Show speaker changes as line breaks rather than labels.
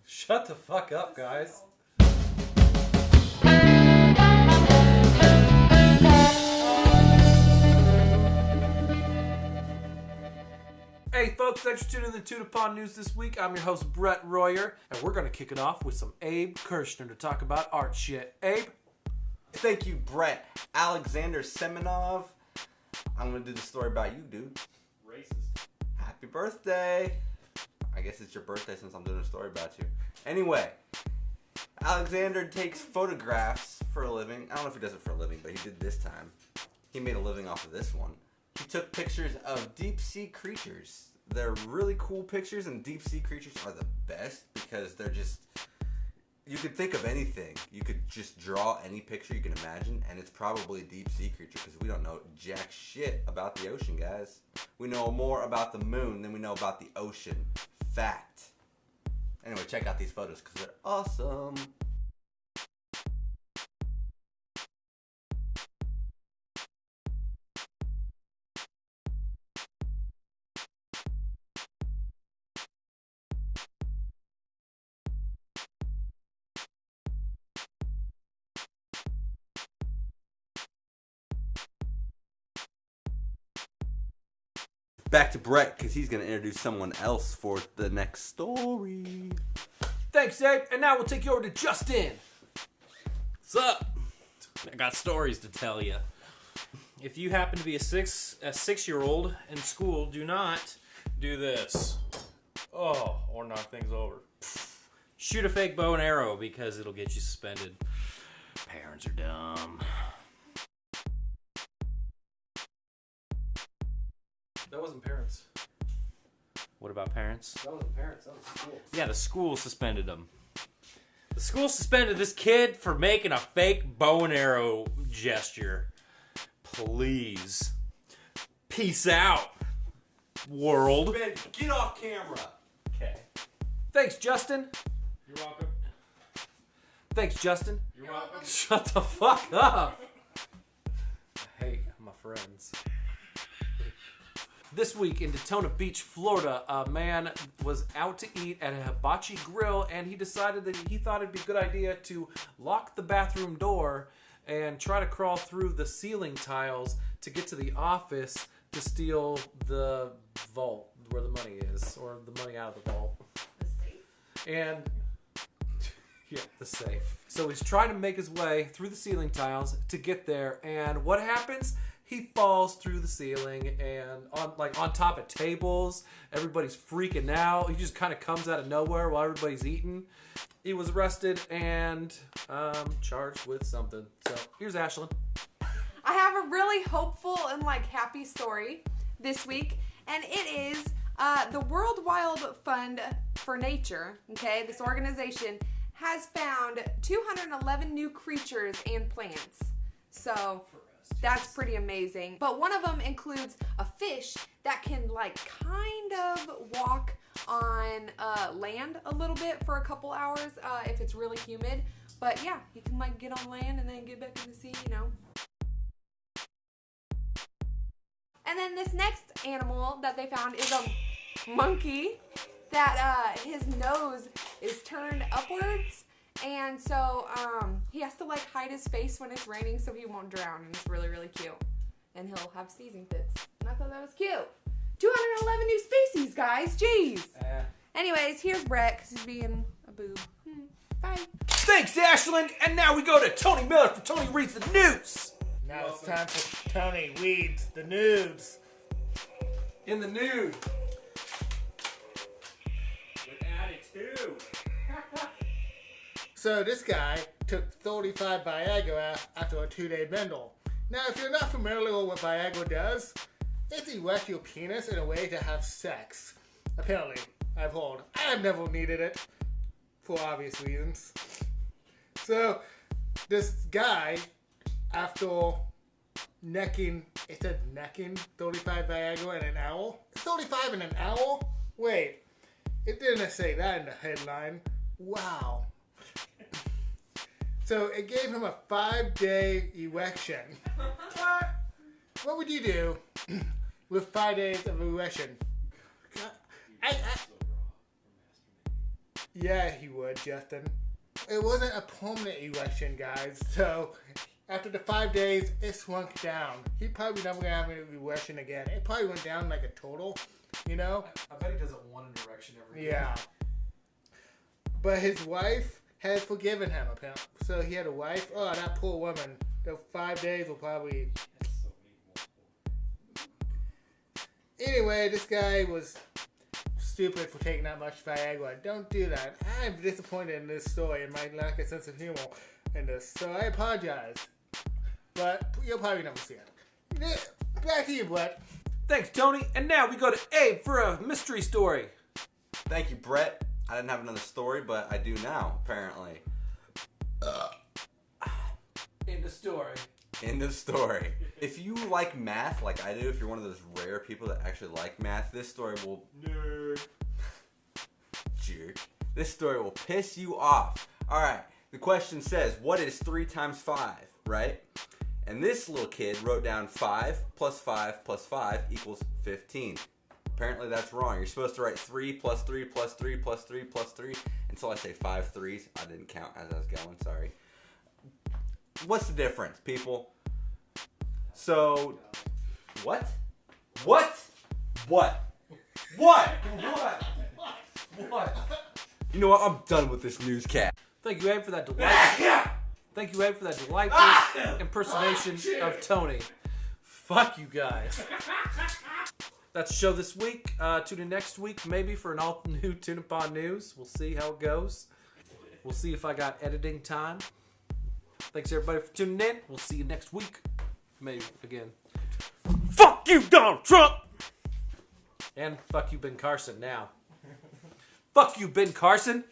Shut the fuck up, guys. Hey folks, thanks for tuning in to the Tudapod News this week. I'm your host, Brett Royer, and we're going to kick it off with some Abe Kirshner to talk about art shit. Abe?
Thank you, Brett. Alexander Semenov. I'm going to do the story about you, dude.
Racist.
Happy birthday. I guess it's your birthday since I'm doing a story about you. Anyway, Alexander takes photographs for a living. I don't know if he does it for a living, but he did this time. He made a living off of this one. He took pictures of deep-sea creatures. They're really cool pictures, and deep-sea creatures are the best because they're just... You could think of anything. You could just draw any picture you can imagine, and it's probably a deep-sea creature because we don't know jack shit about the ocean, guys. We know more about the moon than we know about the ocean. Fact. Anyway, check out these photos because they're awesome. Back to Brett, because he's going to introduce someone else for the next story.
Thanks, Abe. And now we'll take you over to Justin.
What's up? I got stories to tell you. If you happen to be a six-year-old in school, do not do this. Oh, or knock things over. Shoot a fake bow and arrow because it'll get you suspended. Parents are dumb.
That wasn't parents.
What about parents?
That wasn't parents. That was school.
Yeah, the school suspended them. The school suspended this kid for making a fake bow and arrow gesture. Please. Peace out, world.
Ben, get off camera.
Okay.
Thanks, Justin.
You're welcome.
Thanks, Justin.
You're welcome.
Shut the fuck up. I hate my friends. This week in Daytona Beach, Florida, a man was out to eat at a hibachi grill, and he decided that he thought it'd be a good idea to lock the bathroom door and try to crawl through the ceiling tiles to get to the office to steal the vault where the money is, or the money out of the vault.
The safe.
And yeah, the safe. So he's trying to make his way through the ceiling tiles to get there, and what happens? He falls through the ceiling and on top of tables. Everybody's freaking out. He just kind of comes out of nowhere while everybody's eating. He was arrested and charged with something. So here's Ashlyn.
I have a really hopeful and happy story this week, and it is the World Wild Fund for Nature. Okay, this organization has found 211 new creatures and plants. So that's pretty amazing. But one of them includes a fish that can kind of walk on land a little bit for a couple hours if it's really humid. But yeah, you can get on land and then get back in the sea, you know. And then this next animal that they found is a monkey that his nose is turned upwards. And so he has to hide his face when it's raining so he won't drown, and it's really, really cute. And he'll have sneezing fits. And I thought that was cute. 211 new species, guys. Jeez. Anyways, here's Brett because he's being a boob. Bye.
Thanks, Ashlyn. And now we go to Tony Miller for Tony Reads the News.
Now it's time for Tony Weeds the Nudes.
In the nude.
With attitude.
So this guy took 35 Viagra after a 2-day bendel. Now, if you're not familiar with what Viagra does, it's erect your penis in a way to have sex. Apparently, I've heard. I've never needed it, for obvious reasons. So, this guy, after necking 35 Viagra in an hour? 35 in an hour? Wait, it didn't say that in the headline. Wow. So it gave him a 5-day erection. What would you do with 5 days of erection? Yeah, he would, Justin. It wasn't a permanent erection, guys. So, after the 5 days, it shrunk down. He probably never gonna have an erection again. It probably went down like a total, you know?
I bet he doesn't want an erection ever again.
Yeah. But his wife had forgiven him, apparently. So he had a wife. Oh, that poor woman. The 5 days will probably... Anyway, this guy was stupid for taking that much Viagra. Don't do that. I'm disappointed in this story and my lack of sense of humor in this. So I apologize. But you'll probably never see it. Back to you, Brett.
Thanks, Tony. And now we go to Abe for a mystery story.
Thank you, Brett. I didn't have another story, but I do now, apparently.
In the story.
End of story. If you like math like I do, if you're one of those rare people that actually like math, this story will... Nerd. Jerk. This story will piss you off. Alright, the question says, what is 3 times 5, right? And this little kid wrote down 5 plus 5 plus 5 equals 15. Apparently that's wrong. You're supposed to write 3 plus 3 plus 3 plus 3 plus 3 until I say 5 threes. I didn't count as I was going, sorry. What's the difference, people? So, what? What? What? What?
What?
You know what? I'm done with this newscast.
Thank you, Abe, for that delightful... Thank you, Abe, for that delightful impersonation of Tony. Fuck you guys. That's the show this week. Tune in next week, maybe, for an all-new Tune Upon News. We'll see how it goes. We'll see if I got editing time. Thanks, everybody, for tuning in. We'll see you next week. Maybe again. Fuck you, Donald Trump! And fuck you, Ben Carson, now. Fuck you, Ben Carson!